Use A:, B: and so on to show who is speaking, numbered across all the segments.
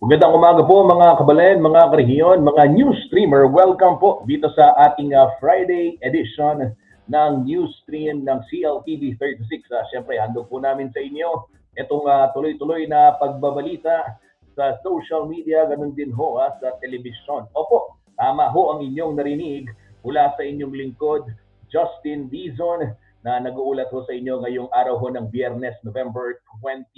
A: Magandang umaga po mga kabalen, mga karehiyon, mga news streamer. Welcome po dito sa ating Friday edition ng news stream ng CLTV 36. Siyempre, handog po namin sa inyo itong tuloy-tuloy na pagbabalita sa social media, ganun din ho sa telebisyon. Opo, tama ho ang inyong narinig mula sa inyong lingkod, Justin Dizon, na nag-uulat ho sa inyo ngayong araw ho ng Biyernes, November 29,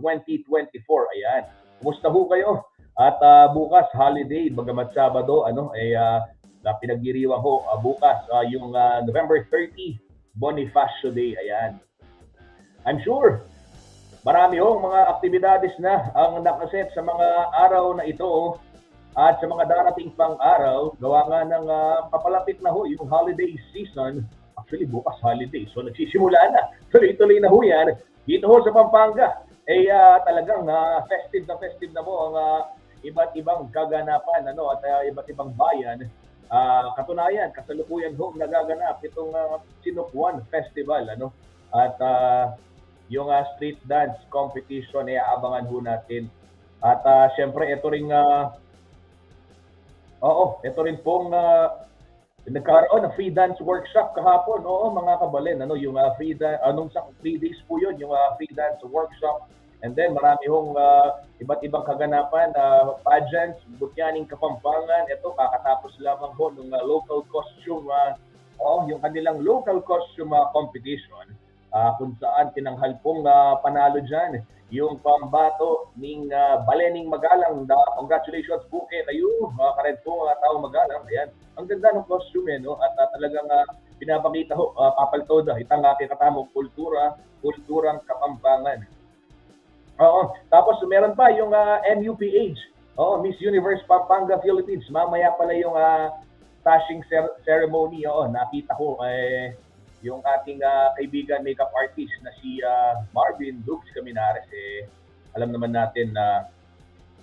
A: 2024. Ayan. Kumusta ho kayo? At bukas holiday, bagamat Sabado, pinagdiriwang ho bukas yung November 30, Bonifacio Day. Ayan. I'm sure marami ho mga aktibidades na ang nakaset sa mga araw na ito at sa mga darating pang araw, gawa nga ng papalapit na ho yung holiday season. Actually, bukas holiday. So nagsisimula na. Tuloy-tuloy na ho yan. Dito ho sa Pampanga, talagang festive na po ang iba't ibang kaganapan at iba't ibang bayan. Katunayan, kasalukuyan ho nagaganap itong Sinukwan Festival at yung street dance competition ay aabangan ho natin. At syempre ito rin pong nagkaroon ng free dance workshop kahapon. Oo, mga kabalen, yung free dance, 3 days po yun, yung free dance workshop. And then marami hong iba't ibang kaganapan, pageants, Butyaning Kapampangan. Ito, kakatapos lamang ho ng local costume, yung kanilang local costume competition, kung saan tinanghal pong panalo dyan yung pambato ng Balening Magalang. Congratulations po kayo, mga kared po, taong Magalang. Ayan. Ang ganda ng costume, at talagang pinapakita ho, papaltoda, itang kikatamong kulturang Kapampangan. Oo. Tapos meron pa yung MUPH, Miss Universe Pampanga Philippines. Mamaya pala yung tashing ceremony. Nakita ko yung ating kaibigan makeup artist na si Marvin Dukes Caminares. Alam naman natin na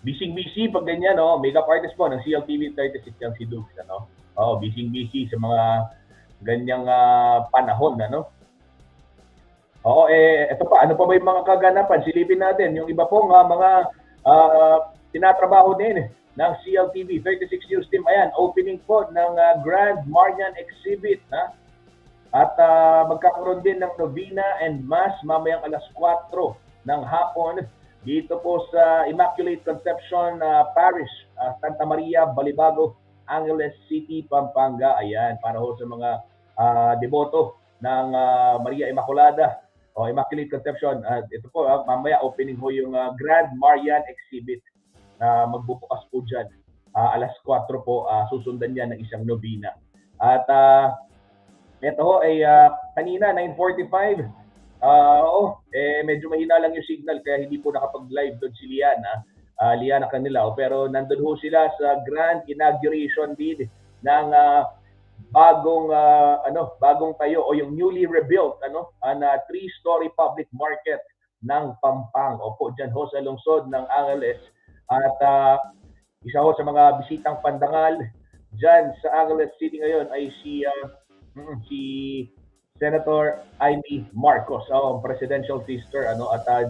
A: busy pag ganyan, makeup artist po ng CLTV 36 yung si Dukes. Busy sa mga ganyang panahon. Ito pa, ano pa ba yung mga kaganapan? Silipin natin yung iba pong mga tinatrabaho din ng CLTV 36 News Team. Ayan, opening po ng Grand Marian Exhibit. At magkakaroon din ng Novena and Mass mamayang alas 4 ng hapon dito po sa Immaculate Conception Parish, Santa Maria, Balibago, Angeles City, Pampanga. Ayan, para ho sa mga deboto ng Maria Immaculada o Immaculate Conception. Ito po, mamaya opening ho yung Grand Marian Exhibit na magbubukas po dyan. Alas 4 po, susundan yan ng isang Novena. At ito ho ay kanina 9:45. Medyo mahina lang yung signal kaya hindi po nakapag-live doon si Liana Canilao, pero nandun ho sila sa grand inauguration din ng bagong tayo o yung newly rebuilt na 3-story public market ng Pampang. Opo, diyan ho sa lungsod ng Angeles. At isa ho sa mga bisitang pandangal diyan sa Angeles City ngayon ay si Senator Amy Marcos, presidential sister, at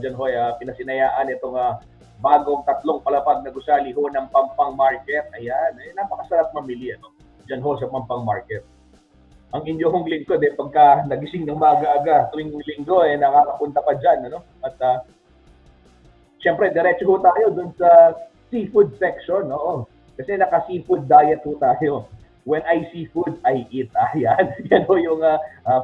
A: dyan ho pinasinayaan itong bagong 3 palapag na gusali ho ng Pampang Market. Ayan, napakasarap mamili dyan ho sa Pampang Market. Ang inyong lingkod pagka nagising ng maaga-aga tuwing linggo nakakapunta pa dyan, at syempre diretso ho tayo dun sa seafood section, kasi naka-seafood diet ho tayo. When I see food, I eat. Ayan. Yan ho yung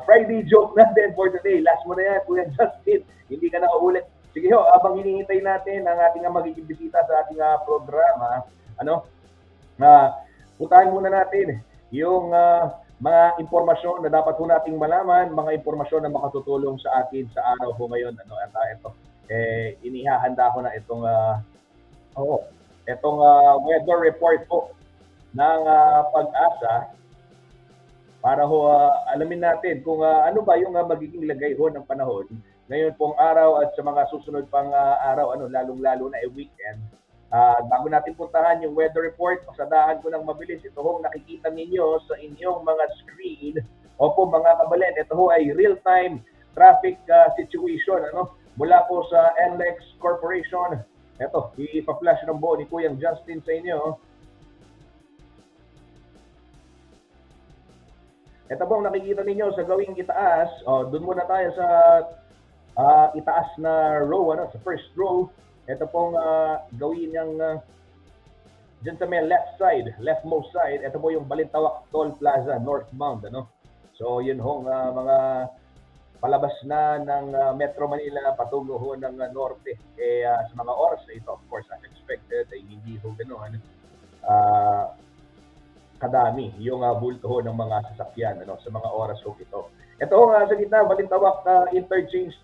A: Friday joke natin for today. Last mo na yan, Kuya Justin. Hindi ka na uulit. Sige ho, abang hinihintay natin ang ating magiging bisita sa ating programa, putahin muna natin yung mga impormasyon na dapat ho nating malaman, mga impormasyon na makatutulong sa atin sa araw ho ngayon. Ito. Inihahanda ko na itong weather report po ng Pag-asa para ho alamin natin kung ano ba yung magiging lagay ho ng panahon ngayon pong araw at sa mga susunod pang araw, lalong-lalo na weekend. Bago natin puntahan yung weather report, pasadahan ko ng mabilis. Ito ho nakikita ninyo sa inyong mga screen. Opo mga kabalen, ito ho ay real-time traffic situation mula po sa NLEX Corporation Eto, ipa-flash ng buo ni Kuyang Justin sa inyo. Ito pong nakikita ninyo sa gawing itaas. Doon muna tayo sa itaas na row, sa first row. Ito pong gawin niyang dyan sa may left side, leftmost side. Ito po yung Balintawak Toll Plaza, northbound. So yun hong mga palabas na ng Metro Manila patungo ho ng norte. Sa mga oras na ito, of course, as expected, ay hindi ho ganoon kadami yung bulto ho ng mga sasakyan sa mga oras ho ito. Ito sa gitna, Balintawak interchange,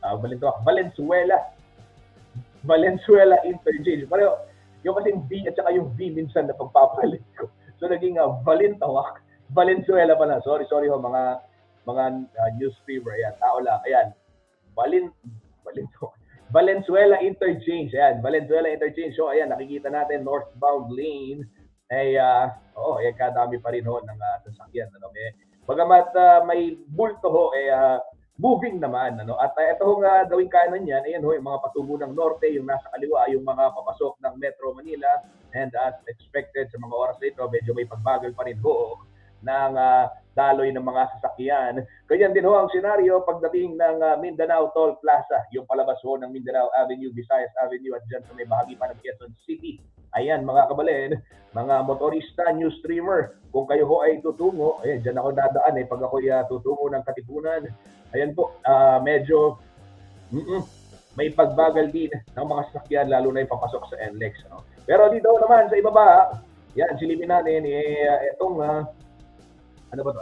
A: Valenzuela interchange. Pareho, yung kasing B at saka yung V minsan na pagpapalit ko. So naging Balintawak, Valenzuela pala. Sorry ho mga news streamer. Ayan, tao lang. Ayan, Valenzuela interchange. Ayan, Valenzuela interchange. So ayan, nakikita natin northbound lane kadami pa rin ho ng sasakyan. Bagamat may bulto ho, moving naman. At ito ho nga gawing kanan yan, ayan ho, yung mga patungo ng norte, yung nasa kaliwa, yung mga papasok ng Metro Manila. And as expected sa mga oras na ito, medyo may pagbagal pa rin ho ng daloy ng mga sasakyan. Ganyan din ho ang senaryo pagdating ng Mindanao Toll Plaza, yung palabas ho ng Mindanao Avenue, Visayas Avenue at dyan sa may bahagi pa ng Quezon City. Ayan mga kabalen, mga motorista, news streamer, kung kayo ho ay tutungo, dyan ako dadaan pag ako tutungo ng Katipunan. Ayan po, medyo may pagbagal din ng mga sasakyan, lalo na yung papasok sa NLEX. Pero dito naman sa ibaba, yan, silipin natin, itong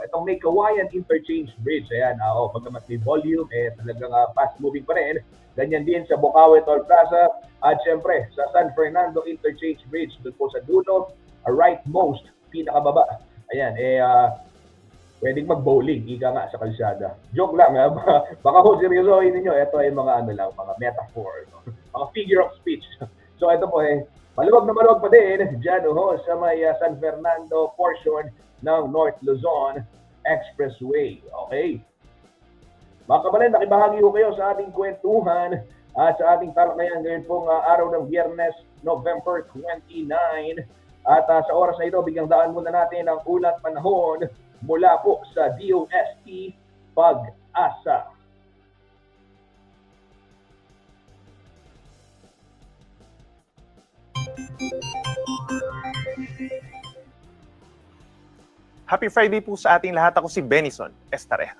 A: itong may Kawayan Interchange Bridge. Ayan, pagkamat may volume, talagang fast moving pa rin. Ganyan din sa Bocaue Toll Plaza at syempre sa San Fernando Interchange Bridge doon po sa dulo, rightmost, pinakababa. Ayan, pwedeng mag-bowling, ika nga sa kalsada. Joke lang, baka ho seryosohin ninyo, ito ay mga mga metaphor, mga figure of speech. So ito po maluwag na maluwag pa din dyan sa may San Fernando portion ng North Luzon Expressway. Okay? Mga kabalen, nakibahagi ko kayo sa ating kwentuhan at sa ating talakayan ngayon pong araw ng Biyernes, November 29. At sa oras na ito, bigyang daan muna natin ang ulat panahon mula po sa DOST Pag-asa.
B: Happy Friday po sa ating lahat. Ako si Benison Estareja.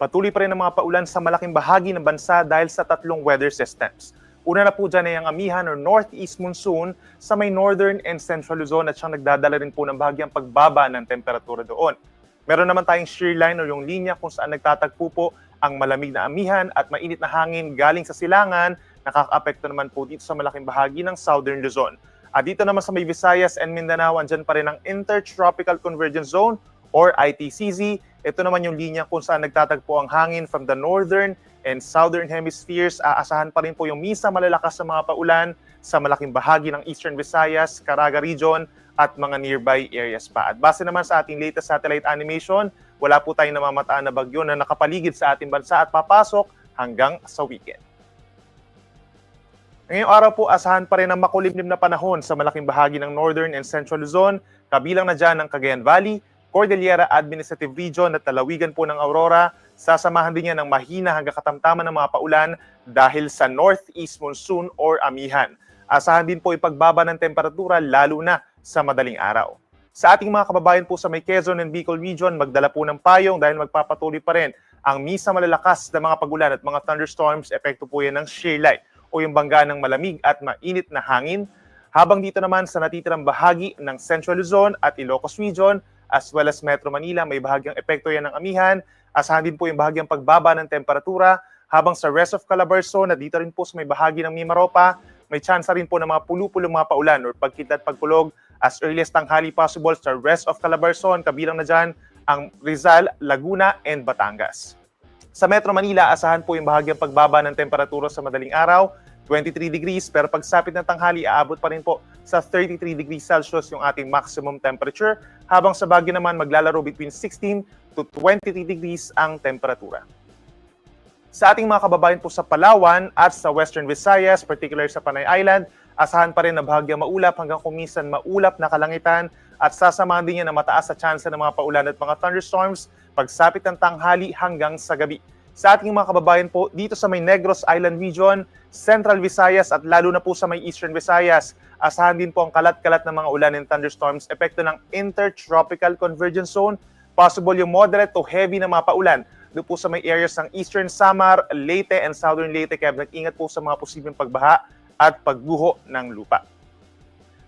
B: Patuloy pa rin ang mga paulan sa malaking bahagi ng bansa dahil sa tatlong weather systems. Una na po dyan ay ang amihan or northeast monsoon sa may northern and central Luzon at siyang nagdadala rin po ng bahagyang pagbaba ng temperatura doon. Meron naman tayong shear line o yung linya kung saan nagtatagpo po ang malamig na amihan at mainit na hangin galing sa silangan, nakaka-apekto naman po dito sa malaking bahagi ng southern Luzon. At dito naman sa may Visayas and Mindanao, andyan pa rin ang Intertropical Convergence Zone or ITCZ. Ito naman yung linya kung saan nagtatagpo ang hangin from the northern and southern hemispheres. Aasahan pa rin po yung misa malalakas sa mga paulan sa malaking bahagi ng Eastern Visayas, Caraga Region at mga nearby areas pa. At base naman sa ating latest satellite animation, wala po tayong namamataan na bagyo na nakapaligid sa ating bansa at papasok hanggang sa weekend. Ngayong araw po, asahan pa rin ang makulimlim na panahon sa malaking bahagi ng Northern and Central Luzon, kabilang na dyan ng Cagayan Valley, Cordillera Administrative Region at lalawigan po ng Aurora. Sasamahan din yan ng mahina hanggang katamtaman ng mga paulan dahil sa northeast monsoon or amihan. Asahan din po ipagbaba ng temperatura lalo na sa madaling araw. Sa ating mga kababayan po sa may Quezon and Bicol Region, magdala po ng payong dahil magpapatuloy pa rin ang misa malalakas na mga pagulan at mga thunderstorms. Epekto po yan ng shear line o yung bangga ng malamig at mainit na hangin. Habang dito naman sa natitirang bahagi ng Central Luzon at Ilocos Region, as well as Metro Manila, may bahagyang epekto yan ng amihan. Asahan din po yung bahagyang pagbaba ng temperatura. Habang sa rest of Calabarzon, na dito rin po sa may bahagi ng Mimaropa, may chance rin po ng mga pulu-pulong mga paulan or pagkita at pagpulog as early as tanghali possible sa rest of Calabarzon, kabilang na dyan ang Rizal, Laguna, and Batangas. Sa Metro Manila, asahan po yung bahagyang pagbaba ng temperatura sa madaling araw, 23 degrees, pero pagsapit ng tanghali, aabot pa rin po sa 33 degrees Celsius yung ating maximum temperature, habang sa Baguio naman maglalaro between 16 to 23 degrees ang temperatura. Sa ating mga kababayan po sa Palawan at sa Western Visayas, particular sa Panay Island, asahan pa rin na bahagyang maulap hanggang kuminsan maulap na kalangitan at sasamahan din yan na mataas sa tsansa ng mga paulan at mga thunderstorms pagsapit ng tanghali hanggang sa gabi. Sa ating mga kababayan po dito sa may Negros Island Region, Central Visayas at lalo na po sa may Eastern Visayas, asahan din po ang kalat-kalat ng mga ulan and thunderstorms epekto ng Intertropical Convergence Zone, possible yung moderate to heavy na mga paulan doon po sa may areas ng Eastern Samar, Leyte, and Southern Leyte, kaya mag-ingat po sa mga posibleng pagbaha at pagguho ng lupa.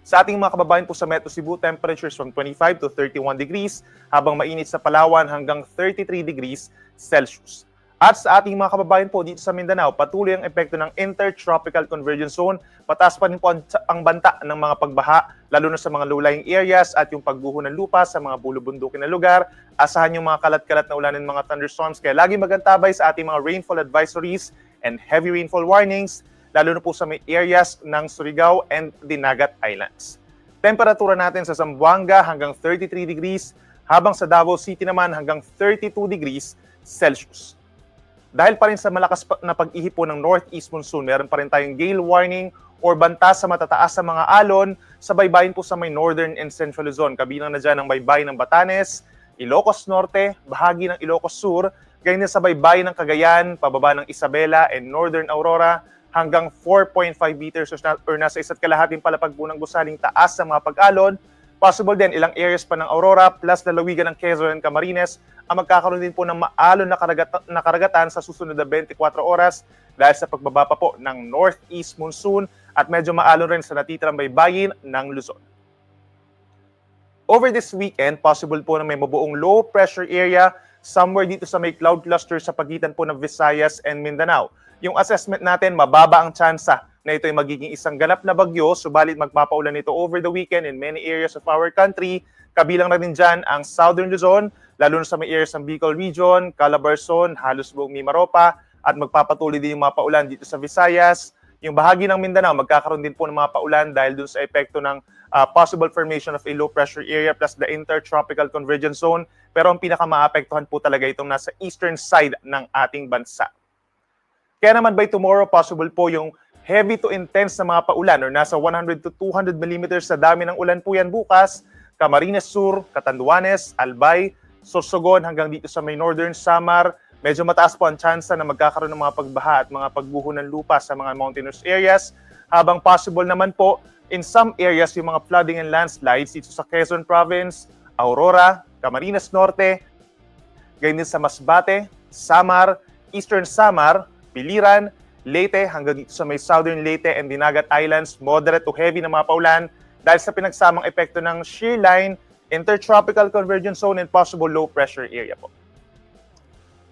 B: Sa ating mga kababayan po sa Metro Cebu, temperatures from 25 to 31 degrees, habang mainit sa Palawan hanggang 33 degrees Celsius. At sa ating mga kababayan po dito sa Mindanao, patuloy ang epekto ng Intertropical Convergence Zone. Pataas pa rin po ang banta ng mga pagbaha, lalo na sa mga low-lying areas at yung pagguho ng lupa sa mga bulubundukin na lugar. Asahan yung mga kalat-kalat na ulan ng mga thunderstorms, kaya lagi magantabay sa ating mga rainfall advisories and heavy rainfall warnings, lalo na po sa may areas ng Surigao and Dinagat Islands. Temperatura natin sa Zamboanga hanggang 33 degrees, habang sa Davao City naman hanggang 32 degrees Celsius. Dahil pa rin sa malakas na pag-ihip po ng northeast monsoon, meron pa rin tayong gale warning or banta sa matataas sa mga alon sa baybayin po sa may northern and central Luzon. Kabilang na dyan ang baybayin ng Batanes, Ilocos Norte, bahagi ng Ilocos Sur, ganyan sa baybayin ng Cagayan, pababa ng Isabela and northern Aurora, hanggang 4.5 meters or nasa 1.5 palapag po ng gusaling taas sa mga pag-alon. Possible din ilang areas pa ng Aurora plus lalawigan ng Quezon and Camarines ang magkakaroon din po ng maalon na karagatan sa susunod na 24 oras dahil sa pagbaba pa po ng northeast monsoon at medyo maalon rin sa natitirang baybayin ng Luzon. Over this weekend, possible po na may mabuong low pressure area somewhere dito sa may cloud cluster sa pagitan po ng Visayas and Mindanao. Yung assessment natin, mababa ang tsansa na ito ay magiging isang ganap na bagyo, subalit magpapaulan ito over the weekend in many areas of our country. Kabilang na rin dyan ang Southern Luzon, lalo na sa may areas ng Bicol Region, Calabarzon, halos buong Mimaropa, at magpapatuloy din yung mga paulan dito sa Visayas. Yung bahagi ng Mindanao, magkakaroon din po ng mga paulan dahil dun sa epekto ng possible formation of a low pressure area plus the Intertropical Convergence Zone. Pero ang pinakamaapektuhan po talaga itong nasa eastern side ng ating bansa. Kaya naman by tomorrow, possible po yung heavy to intense na mga paulan or nasa 100 to 200 millimeters sa dami ng ulan po yan bukas. Camarines Sur, Catanduanes, Albay, Sorsogon hanggang dito sa may northern Samar. Medyo mataas po ang tsansa na magkakaroon ng mga pagbaha at mga pagguho ng lupa sa mga mountainous areas. Habang possible naman po in some areas yung mga flooding and landslides dito sa Quezon Province, Aurora, Camarines Norte, ganyan din sa Masbate, Samar, Eastern Samar, Biliran, Leyte hanggang dito sa may Southern Leyte and Dinagat Islands, moderate to heavy na mga paulan dahil sa pinagsamang epekto ng shear line, Intertropical Convergence Zone and possible low pressure area po.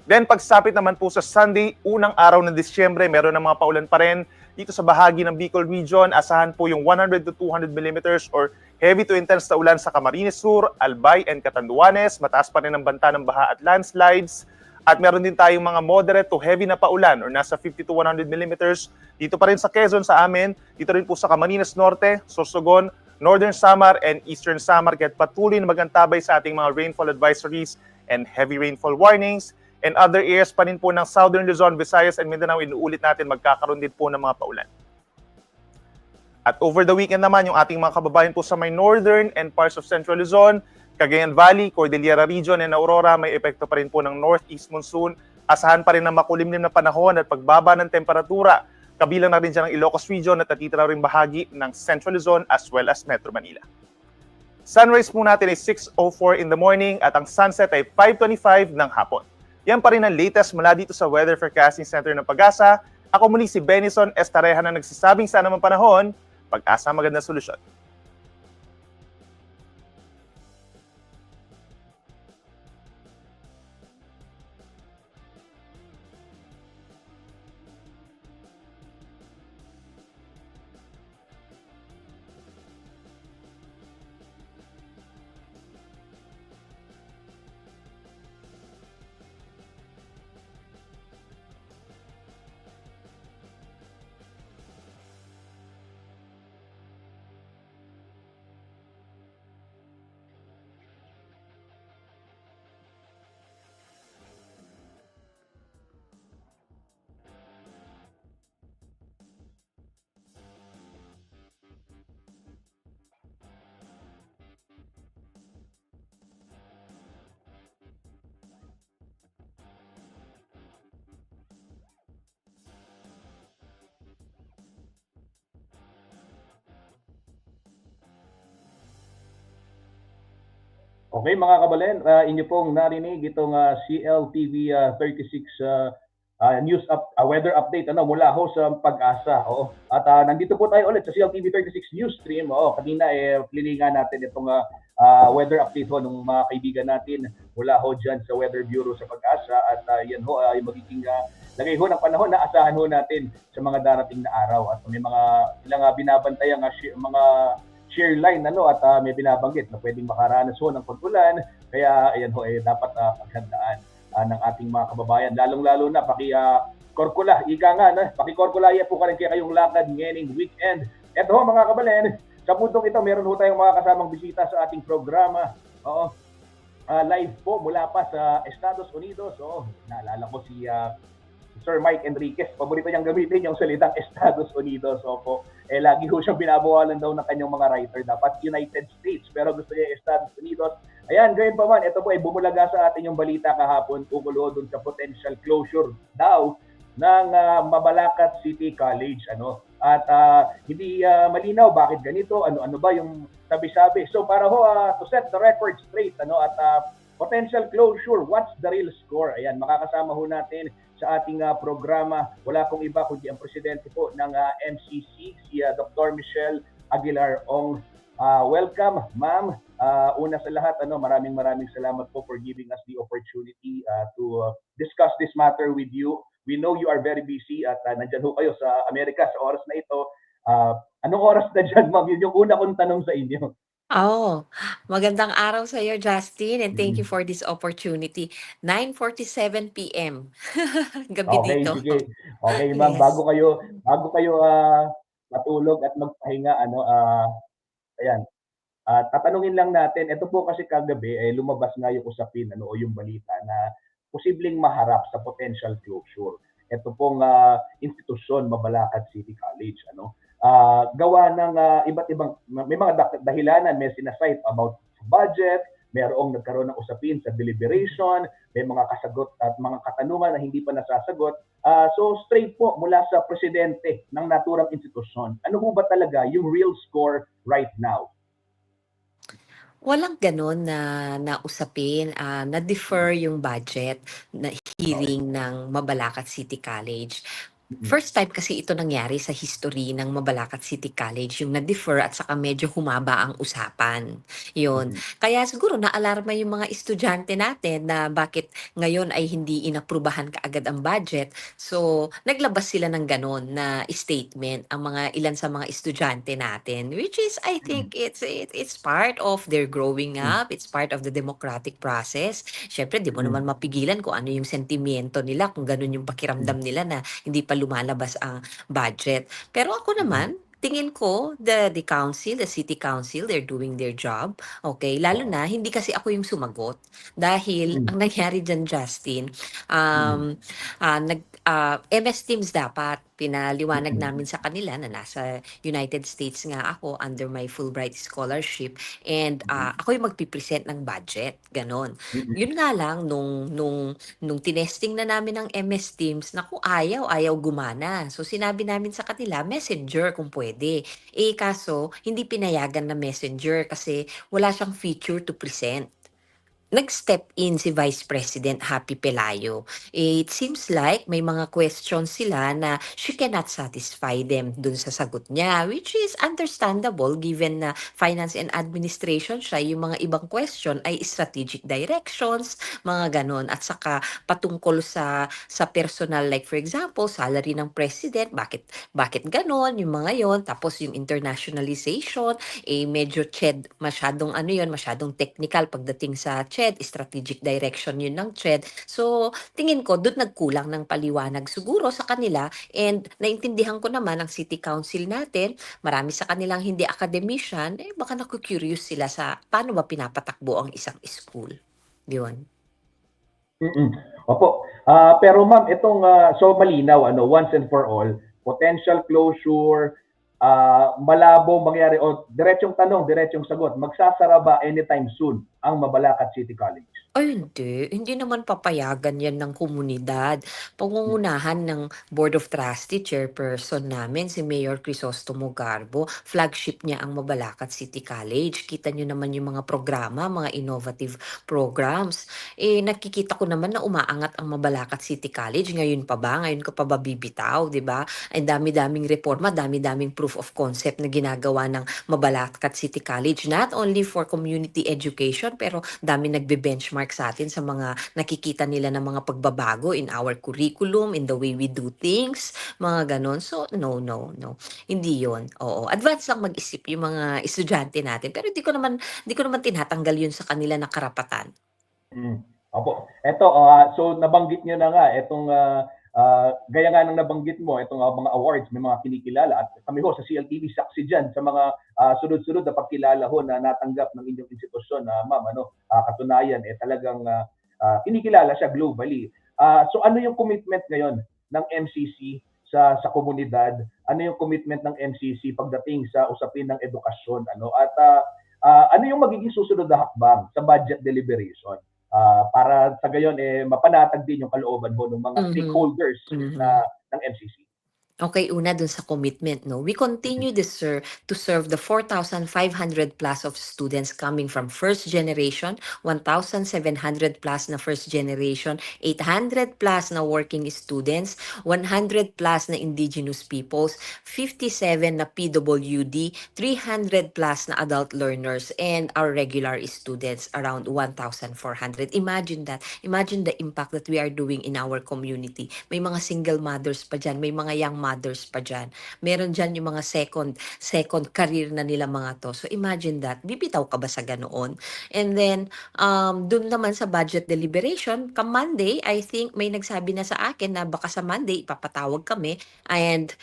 B: Then pagsapit naman po sa Sunday, unang araw ng Disyembre, meron ng mga paulan pa rin dito sa bahagi ng Bicol Region. Asahan po yung 100 to 200 millimeters or heavy to intense na ulan sa Camarines Sur, Albay and Catanduanes. Mataas pa rin ang banta ng baha at landslides. At meron din tayong mga moderate to heavy na paulan or nasa 50 to 100 millimeters. Dito pa rin sa Quezon sa amin, dito rin po sa Camarines Norte, Sorsogon, Northern Samar and Eastern Samar. Kaya patuloy na magantabay sa ating mga rainfall advisories and heavy rainfall warnings. And other areas pa rin po ng Southern Luzon, Visayas and Mindanao, inuulit natin magkakaroon din po ng mga paulan. At over the weekend naman, yung ating mga kababayan po sa may Northern and parts of Central Luzon, Cagayan Valley, Cordillera Region, and Aurora, may epekto pa rin po ng northeast monsoon. Asahan pa rin ng makulimlim na panahon at pagbaba ng temperatura. Kabilang na rin dyan ang Ilocos Region at natitira rin bahagi ng Central Luzon as well as Metro Manila. Sunrise po natin ay 6:04 in the morning at ang sunset ay 5:25 ng hapon. Yan pa rin ang latest mula dito sa Weather Forecasting Center ng Pag-asa. Ako muli si Benison Estareja na nagsasabing sa anumang panahon, Pag-asa magandang solusyon.
A: Okay mga kabalen, inyo pong narinig itong CLTV 36 weather update mula ho sa Pag-asa. Oo. At nandito po tayo ulit sa CLTV 36 news stream. Oo, kanina pililingan natin itong weather update ho ng mga kaibigan natin mula ho dyan sa Weather Bureau sa Pag-asa. At yan ho ay magiging lagay ho ng panahon na asahan ho natin sa mga darating na araw. At may mga ilang binabantayang mga share line at may binabanggit na pwedeng makaranas ho ng pag-ulan, kaya ayan ho dapat paghandaan ng ating mga kababayan, lalong-lalo na korkula, ika nga pakikorkulaya po ka rin kaya kayong lakad ngayong weekend. Eto ho mga kabalen, sa puntong ito meron ho tayong mga kasamang bisita sa ating programa. Oo, live po mula pa sa Estados Unidos. Naalala ko si Sir Mike Enriquez, paborito niyang gamitin yung salitang Estados Unidos. Opo. Lagi ho siyang binabawalan daw ng kanyang mga writer. Dapat United States, pero gusto niya Estados Unidos. Ayan, gayon pa man, ito po ay bumulaga sa atin yung balita kahapon ukol ho dun sa potential closure daw ng Mabalacat City College. At hindi malinaw bakit ganito, ano ba yung sabi-sabi. So para ho to set the record straight, at potential closure, what's the real score? Ayan, makakasama ho natin sa ating programa. Wala pong iba kundi ang presidente po ng MCC, si Dr. Michelle Aguilar Ong. Welcome, ma'am. Una sa lahat, maraming salamat po for giving us the opportunity to discuss this matter with you. We know you are very busy at nandyan ho kayo sa Amerika sa oras na ito. Anong oras na dyan, ma'am? Yun yung una kong tanong sa inyo.
C: Magandang araw sa iyo, Justin, and thank you for this opportunity. 9:47 PM. Gabi
A: Okay,
C: dito.
A: sige. Okay, ma'am,
C: Yes.
A: bago kayo matulog at magpahinga, ayan. Tatanungin lang natin, ito po kasi kagabi lumabas nga yung usapin o yung balita na posibleng maharap sa potential closure. Ito pong institusyon, Mabalacat City College. Gawa ng iba't ibang, may mga dahilanan, may sinasite about budget, mayroong nagkaroon ng usapin sa deliberation, may mga kasagot at mga katanungan na hindi pa nasasagot. So straight po mula sa presidente ng naturang institusyon, ano ho ba talaga yung real score right now?
C: Walang gano'n na usapin, na-defer yung budget na hearing ng Mabalacat City College. First time kasi ito nangyari sa history ng Mabalacat City College, yung na-defer at saka medyo humaba ang usapan. Yun. Kaya siguro naalarma yung mga estudyante natin na bakit ngayon ay hindi inaprubahan kaagad ang budget. So, naglabas sila ng gano'n na statement ang mga ilan sa mga estudyante natin, which is I think it's part of their growing up, it's part of the democratic process. Syempre, di mo naman mapigilan kung ano yung sentimiento nila, kung ganun yung pakiramdam nila na hindi pa lumalabas ang budget. Pero ako naman, tingin ko the council, the city council, they're doing their job. Okay, lalo na hindi kasi ako yung sumagot dahil ang nangyari diyan, Justin, MS Teams dapat pinaliwanag namin sa kanila na nasa United States nga ako under my Fulbright scholarship, and ako yung magpipresent ng budget, ganon. Yun nga lang nung tinesting na namin ng MS Teams, naku, ayaw gumana. So sinabi namin sa kanila, Messenger kung pwede. Kaso hindi pinayagan na Messenger kasi wala siyang feature to present. Nag-step in si Vice President Happy Pelayo. It seems like may mga questions sila na she cannot satisfy them dun sa sagot niya, which is understandable given na finance and administration siya. Yung mga ibang question ay strategic directions, mga ganon. At saka patungkol sa personal, like for example, salary ng president, bakit ganon, yung mga yon. Tapos yung internationalization, medyo masyadong technical pagdating sa strategic direction yun ng CHED. So, tingin ko, doon nagkulang ng paliwanag siguro sa kanila, and naintindihan ko naman ang city council natin, marami sa kanilang hindi academician, baka naku-curious sila sa paano ba pinapatakbo ang isang school. Yun.
A: Opo. Pero ma'am, itong so malinaw once and for all, potential closure, malabo mangyari o diretsong tanong, diretsong sagot, magsasara ba anytime soon ang Mabalacat City College?
C: Ay hindi, hindi naman papayagan 'yan ng komunidad. Pangungunahan ng Board of Trustee chairperson namin si Mayor Crisostomo Garbo, flagship niya ang Mabalacat City College. Kita niyo naman yung mga programa, mga innovative programs. Nakikita ko naman na umaangat ang Mabalacat City College. Ngayon pa ba? Ngayon ka pa ba bibitaw, 'di ba? Ang dami-daming reforma, dami-daming proof of concept na ginagawa ng Mabalacat City College, not only for community education pero dami nagbe-benchmark sa atin sa mga nakikita nila ng mga pagbabago in our curriculum, in the way we do things, mga ganon. So, no, no, no. Hindi yon. Oo. Advance lang mag-isip yung mga estudyante natin. Pero di ko naman tinatanggal yun sa kanila na karapatan.
A: Opo. Eto, so nabanggit niyo na nga itong gaya nga ng nabanggit mo, itong mga awards, may mga kinikilala at kami ho sa CLTV saksi diyan sa mga sunod-sunod na pagkilala ho na natanggap ng inyong institusyon, ma'am, katunayan talagang kinikilala siya globally. So ano yung commitment ngayon ng MCC sa komunidad? Ano yung commitment ng MCC pagdating sa usapin ng edukasyon, at ano yung magiging susunod na hakbang sa budget deliberation? Para sa gayon mapanatag din yung kalooban mo ng mga stakeholders ng MCC.
C: Okay, una dun sa commitment, no? We continue to serve the 4,500 plus of students coming from first generation, 1,700 plus na first generation, 800 plus na working students, 100 plus na indigenous peoples, 57 na PWD, 300 plus na adult learners, and our regular students around 1,400. Imagine that. Imagine the impact that we are doing in our community. May mga single mothers pa dyan, may mga young mothers pa dyan. Meron dyan yung mga second career na nila mga to. So imagine that. Bibitaw ka ba sa ganoon? And then, dun naman sa budget deliberation, Monday, I think may nagsabi na sa akin na baka sa Monday, ipapatawag kami and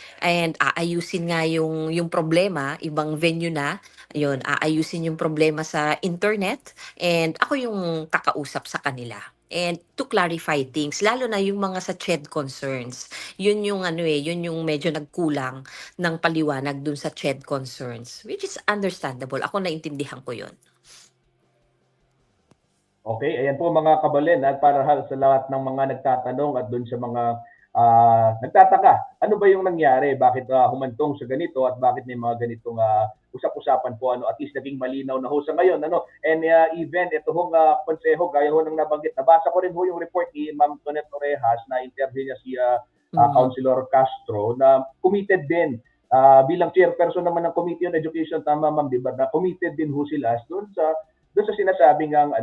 C: aayusin nga yung problema, ibang venue na, yun, aayusin yung problema sa internet and ako yung kakausap sa kanila. And to clarify things, lalo na yung mga sa CHED concerns. Yun yung yun yung medyo nagkulang ng paliwanag dun sa CHED concerns, which is understandable. Ako naintindihan ko yun.
A: Okay, ayan po mga kabalin at para sa lahat ng mga nagtatanong at dun sa mga nagtataka, ano ba yung nangyari? Bakit humantong sa ganito at bakit may mga ganitong usap-usapan po, at least naging malinaw na ho sa ngayon, and even ito hong konseho, gaya ho ng nabanggit, nabasa ko rin ho yung report ni Ma'am Tonet Orejas na interview niya si Councilor Castro na committed din bilang chairperson naman ng Committee on Education, tama ma'am, di ba, na committed din ho sila doon sa sinasabing ang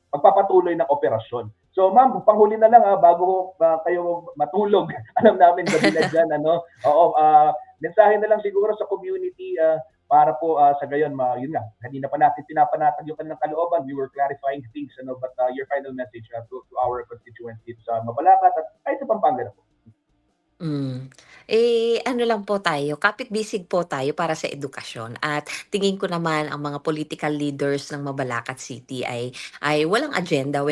A: pagpapatuloy ng operasyon. So ma'am, panghuli na lang bago kayo matulog. Alam namin gabi na dyan, mensahe na lang siguro sa community para po sa gayon, yun nga, kanina pa natin pinapanatag yung kanilang kalooban. We were clarifying things, but your final message to our constituencies sa Mabalacat at kahit sa Pampanga na po.
C: Ano lang po tayo, kapit-bisig po tayo para sa edukasyon at tingin ko naman ang mga political leaders ng Mabalacat City ay walang agenda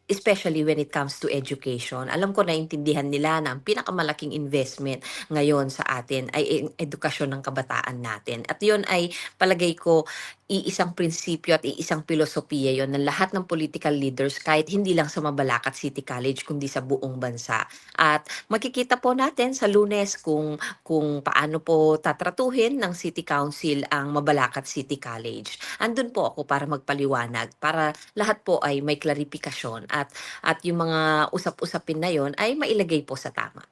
C: especially when it comes to education. Alam ko naintindihan nila na ang pinakamalaking investment ngayon sa atin ay edukasyon ng kabataan natin. At yun ay palagay ko iisang prinsipyo at iisang filosofiya yon ng lahat ng political leaders kahit hindi lang sa Mabalacat City College kundi sa buong bansa. At makikita po natin sa Lunes kung paano po tatratuhin ng City Council ang Mabalacat City College. Andun po ako para magpaliwanag, para lahat po ay may klarifikasyon at yung mga usap-usapin na yon ay mailagay po sa tama.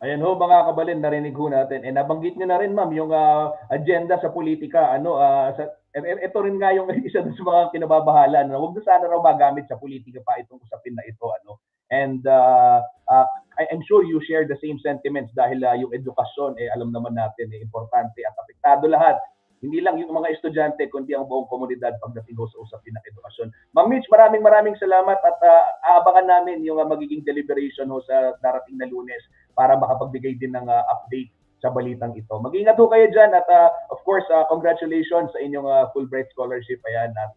A: Ayan ho mga kabalin, narinig ho natin. Nabanggit nyo na rin ma'am yung agenda sa politika. Ito rin nga yung isa sa mga kinababahala. Huwag na sana raw magamit sa politika pa itong usapin na ito. And I'm sure you share the same sentiments dahil yung edukasyon, alam naman natin, importante at apektado lahat. Hindi lang yung mga estudyante, kundi ang buong komunidad pagdating ho sa usapin ng edukasyon. Ma'am Mitch, maraming salamat at aabangan namin yung magiging deliberation ho sa darating na Lunes para makapagbigay din ng update sa balitang ito. Mag-ingat ho kayo dyan at of course, congratulations sa inyong Fulbright Scholarship. Ayan, at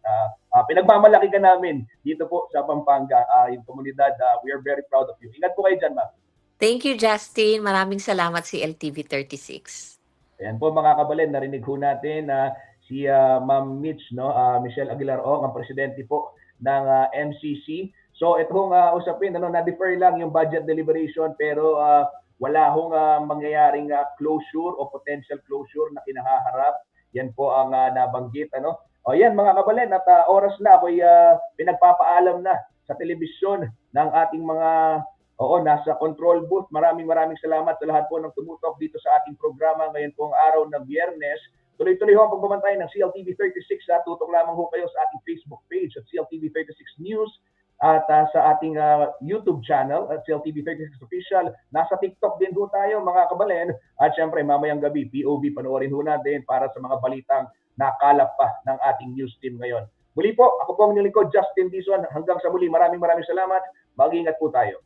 A: pinagmamalaki ka namin dito po sa Pampanga, yung komunidad. We are very proud of you. Ingat po kayo dyan, ma'am.
C: Thank you, Justin. Maraming salamat si LTV 36.
A: Ayan po mga kabalen, narinig ho natin na si Ma'am Mitch, no? Michelle Aguilar Ong, ang presidente po ng MCC. So itong usapin, na-defer lang yung budget deliberation pero wala hong mangyayaring closure o potential closure na kinahaharap. Yan po ang nabanggit. O yan mga kabalen, at oras na ako'y pinagpapaalam na sa telebisyon ng ating mga nasa control booth. Maraming salamat sa lahat po ng tumutok dito sa ating programa ngayon pong araw ng Biyernes. Tuloy-tuloy ho ang pagbabantay ng CLTV 36. Tutok lamang ho kayo sa ating Facebook page at CLTV 36 News at sa ating YouTube channel at CLTV 36 Official. Nasa TikTok din ho tayo mga kabalen. At syempre mamayang gabi, POV panoorin ho natin para sa mga balitang nakalap pa ng ating news team ngayon. Muli po, ako po ang inyong lingkod, Justin Dizon. Hanggang sa muli, maraming salamat. Mag-ingat po tayo.